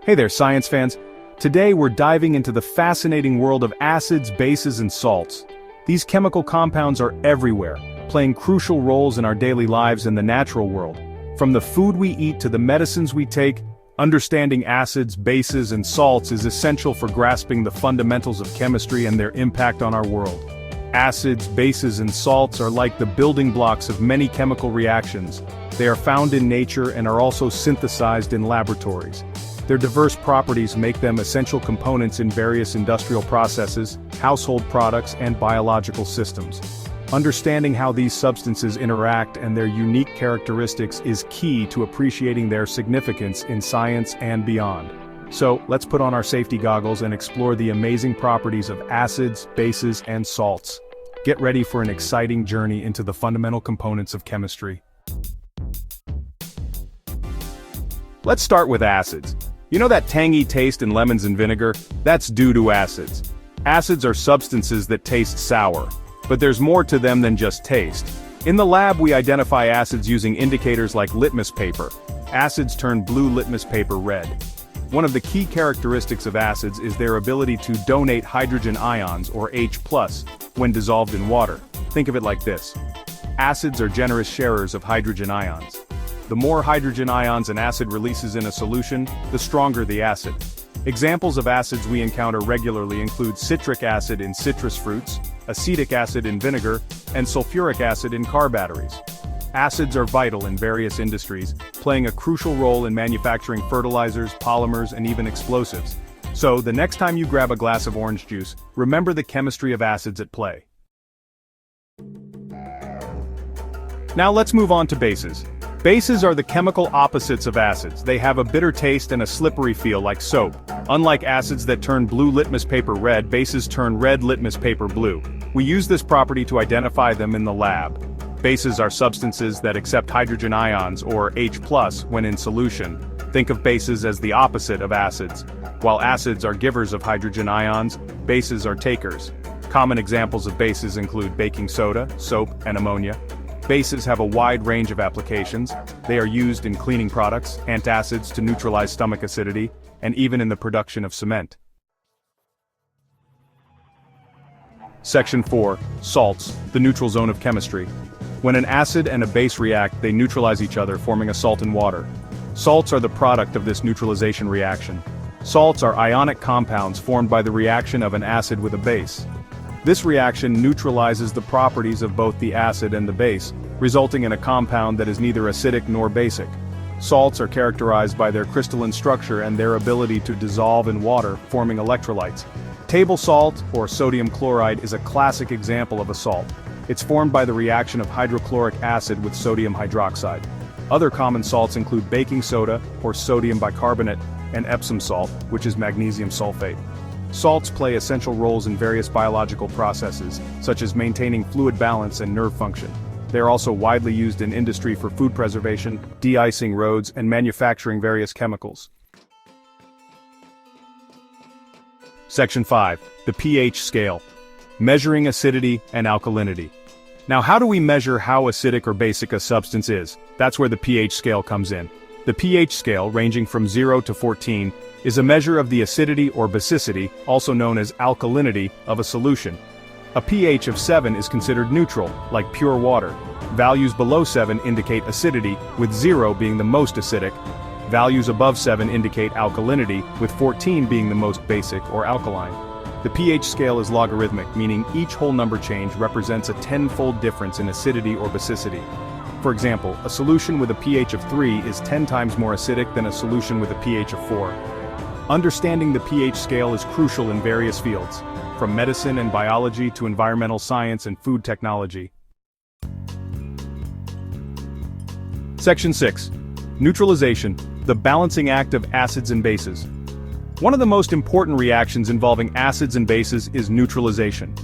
Hey there, science fans. Today we're diving into the fascinating world of acids, bases, and salts. These chemical compounds are everywhere, playing crucial roles in our daily lives and the natural world. From the food we eat to the medicines we take, understanding acids, bases, and salts is essential for grasping the fundamentals of chemistry and their impact on our world. Acids, bases, and salts are like the building blocks of many chemical reactions. They are found in nature and are also synthesized in laboratories. Their diverse properties make them essential components in various industrial processes, household products, and biological systems. Understanding how these substances interact and their unique characteristics is key to appreciating their significance in science and beyond. So, let's put on our safety goggles and explore the amazing properties of acids, bases, and salts. Get ready for an exciting journey into the fundamental components of chemistry. Let's start with acids. You know that tangy taste in lemons and vinegar? That's due to acids. Acids are substances that taste sour. But there's more to them than just taste. In the lab we identify acids using indicators like litmus paper. Acids turn blue litmus paper red. One of the key characteristics of acids is their ability to donate hydrogen ions, or H+, when dissolved in water. Think of it like this. Acids are generous sharers of hydrogen ions. The more hydrogen ions an acid releases in a solution, the stronger the acid. Examples of acids we encounter regularly include citric acid in citrus fruits, acetic acid in vinegar, and sulfuric acid in car batteries. Acids are vital in various industries, playing a crucial role in manufacturing fertilizers, polymers, and even explosives. So, the next time you grab a glass of orange juice, remember the chemistry of acids at play. Now let's move on to bases. Bases are the chemical opposites of acids. They have a bitter taste and a slippery feel like soap. Unlike acids that turn blue litmus paper red, bases turn red litmus paper blue. We use this property to identify them in the lab. Bases are substances that accept hydrogen ions, or H+, when in solution. Think of bases as the opposite of acids. While acids are givers of hydrogen ions, bases are takers. Common examples of bases include baking soda, soap, and ammonia. Bases have a wide range of applications. They are used in cleaning products, antacids to neutralize stomach acidity, and even in the production of cement. Section 4. Salts, the neutral zone of chemistry. When an acid and a base react, they neutralize each other, forming a salt and water. Salts are the product of this neutralization reaction. Salts are ionic compounds formed by the reaction of an acid with a base. This reaction neutralizes the properties of both the acid and the base, resulting in a compound that is neither acidic nor basic. Salts are characterized by their crystalline structure and their ability to dissolve in water, forming electrolytes. Table salt, or sodium chloride, is a classic example of a salt. It's formed by the reaction of hydrochloric acid with sodium hydroxide. Other common salts include baking soda, or sodium bicarbonate, and Epsom salt, which is magnesium sulfate. Salts play essential roles in various biological processes, such as maintaining fluid balance and nerve function. They are also widely used in industry for food preservation, de-icing roads, and manufacturing various chemicals. Section 5. The pH scale. Measuring acidity and alkalinity. Now, how do we measure how acidic or basic a substance is? That's where the pH scale comes in. The pH scale, ranging from 0 to 14, is a measure of the acidity or basicity, also known as alkalinity, of a solution. A pH of 7 is considered neutral, like pure water. Values below 7 indicate acidity, with 0 being the most acidic. Values above 7 indicate alkalinity, with 14 being the most basic or alkaline. The pH scale is logarithmic, meaning each whole number change represents a 10-fold difference in acidity or basicity. For example, a solution with a pH of 3 is 10 times more acidic than a solution with a pH of 4. Understanding the pH scale is crucial in various fields, from medicine and biology to environmental science and food technology. Section 6. Neutralization, the balancing act of acids and bases. One of the most important reactions involving acids and bases is neutralization.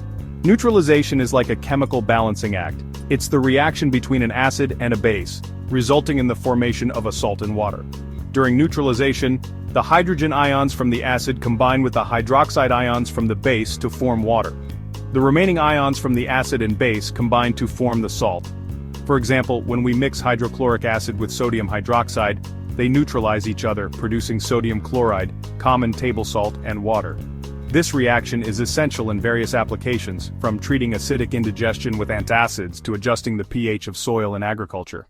Neutralization is like a chemical balancing act. It's the reaction between an acid and a base, resulting in the formation of a salt and water. During neutralization, the hydrogen ions from the acid combine with the hydroxide ions from the base to form water. The remaining ions from the acid and base combine to form the salt. For example, when we mix hydrochloric acid with sodium hydroxide, they neutralize each other, producing sodium chloride, common table salt, and water. This reaction is essential in various applications, from treating acidic indigestion with antacids to adjusting the pH of soil in agriculture.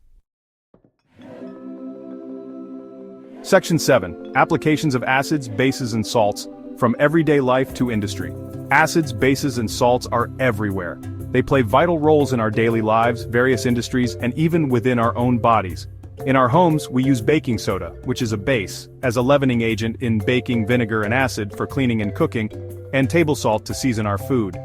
Section 7. Applications of acids, bases and salts, from everyday life to industry. Acids, bases and salts are everywhere. They play vital roles in our daily lives, various industries, and even within our own bodies. In our homes, we use baking soda, which is a base, as a leavening agent in baking, vinegar and acid for cleaning and cooking, and table salt to season our food.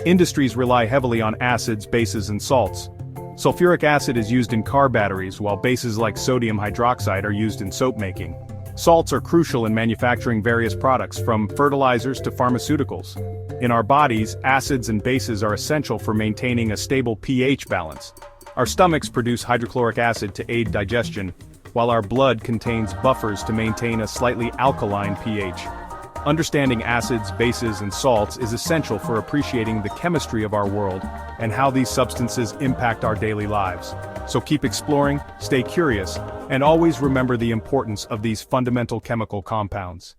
Industries rely heavily on acids, bases and salts. Sulfuric acid is used in car batteries, while bases like sodium hydroxide are used in soap making. Salts are crucial in manufacturing various products, from fertilizers to pharmaceuticals. In our bodies, acids and bases are essential for maintaining a stable pH balance. Our stomachs produce hydrochloric acid to aid digestion, while our blood contains buffers to maintain a slightly alkaline pH. Understanding acids, bases, and salts is essential for appreciating the chemistry of our world and how these substances impact our daily lives. So keep exploring, stay curious, and always remember the importance of these fundamental chemical compounds.